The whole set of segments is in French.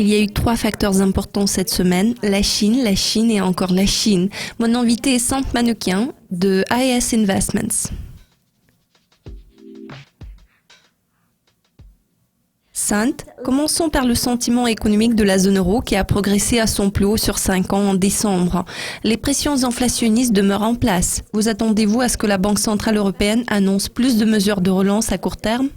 Il y a eu 3 facteurs importants cette semaine, la Chine et encore la Chine. Mon invité est Sant Manoukian de IS Investments. Sant, commençons par le sentiment économique de la zone euro qui a progressé à son plus haut sur 5 ans en décembre. Les pressions inflationnistes demeurent en place. Vous attendez-vous à ce que la Banque centrale européenne annonce plus de mesures de relance à court terme ?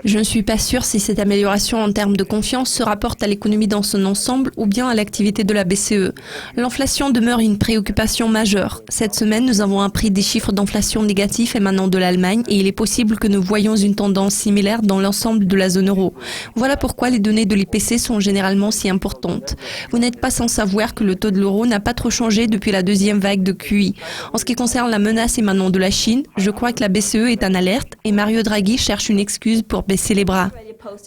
Je ne suis pas sûre si cette amélioration en termes de confiance se rapporte à l'économie dans son ensemble ou bien à l'activité de la BCE. L'inflation demeure une préoccupation majeure. Cette semaine, nous avons appris des chiffres d'inflation négatifs émanant de l'Allemagne et il est possible que nous voyions une tendance similaire dans l'ensemble de la zone euro. Voilà pourquoi les données de l'IPC sont généralement si importantes. Vous n'êtes pas sans savoir que le taux de l'euro n'a pas trop changé depuis la deuxième vague de QE. En ce qui concerne la menace émanant de la Chine, je crois que la BCE est en alerte et Mario Draghi cherche une excuse pour baisser les bras.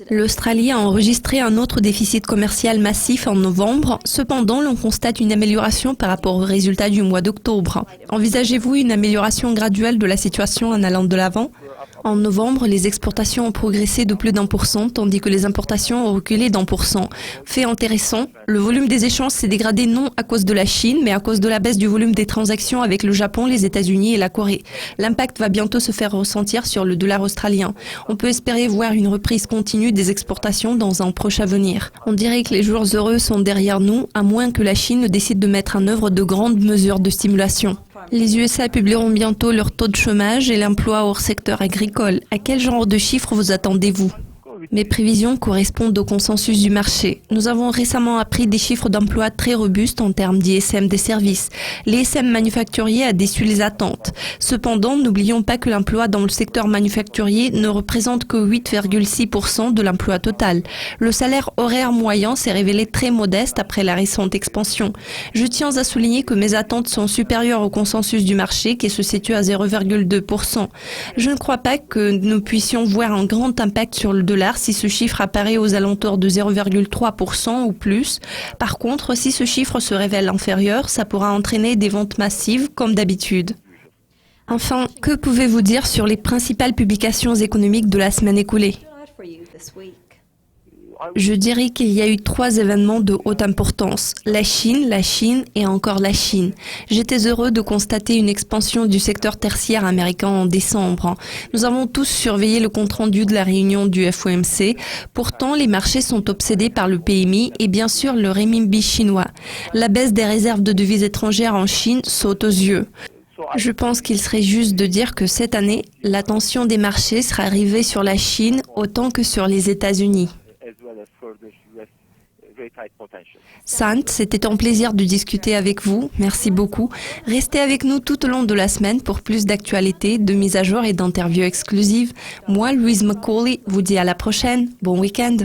L'Australie a enregistré un autre déficit commercial massif en novembre. Cependant, l'on constate une amélioration par rapport aux résultats du mois d'octobre. Envisagez-vous une amélioration graduelle de la situation en allant de l'avant ? En novembre, les exportations ont progressé de plus d'1%, tandis que les importations ont reculé d'1%. Fait intéressant, le volume des échanges s'est dégradé non à cause de la Chine, mais à cause de la baisse du volume des transactions avec le Japon, les États-Unis et la Corée. L'impact va bientôt se faire ressentir sur le dollar australien. On peut espérer voir une reprise continue des exportations dans un proche avenir. On dirait que les jours heureux sont derrière nous, à moins que la Chine ne décide de mettre en œuvre de grandes mesures de stimulation. Les USA publieront bientôt leur taux de chômage et l'emploi hors secteur agricole. À quel genre de chiffres vous attendez-vous ? Mes prévisions correspondent au consensus du marché. Nous avons récemment appris des chiffres d'emploi très robustes en termes d'ISM des services. L'ISM manufacturier a déçu les attentes. Cependant, n'oublions pas que l'emploi dans le secteur manufacturier ne représente que 8,6% de l'emploi total. Le salaire horaire moyen s'est révélé très modeste après la récente expansion. Je tiens à souligner que mes attentes sont supérieures au consensus du marché qui se situe à 0,2%. Je ne crois pas que nous puissions voir un grand impact sur le dollar si ce chiffre apparaît aux alentours de 0,3% ou plus. Par contre, si ce chiffre se révèle inférieur, ça pourra entraîner des ventes massives comme d'habitude. Enfin, que pouvez-vous dire sur les principales publications économiques de la semaine écoulée ? Je dirais qu'il y a eu 3 événements de haute importance. La Chine et encore la Chine. J'étais heureux de constater une expansion du secteur tertiaire américain en décembre. Nous avons tous surveillé le compte-rendu de la réunion du FOMC. Pourtant, les marchés sont obsédés par le PMI et bien sûr le renminbi chinois. La baisse des réserves de devises étrangères en Chine saute aux yeux. Je pense qu'il serait juste de dire que cette année, l'attention des marchés sera rivée sur la Chine autant que sur les États-Unis. Sant, c'était un plaisir de discuter avec vous. Merci beaucoup. Restez avec nous tout au long de la semaine pour plus d'actualités, de mises à jour et d'interviews exclusives. Moi, Louise McCauley, vous dis à la prochaine. Bon week-end.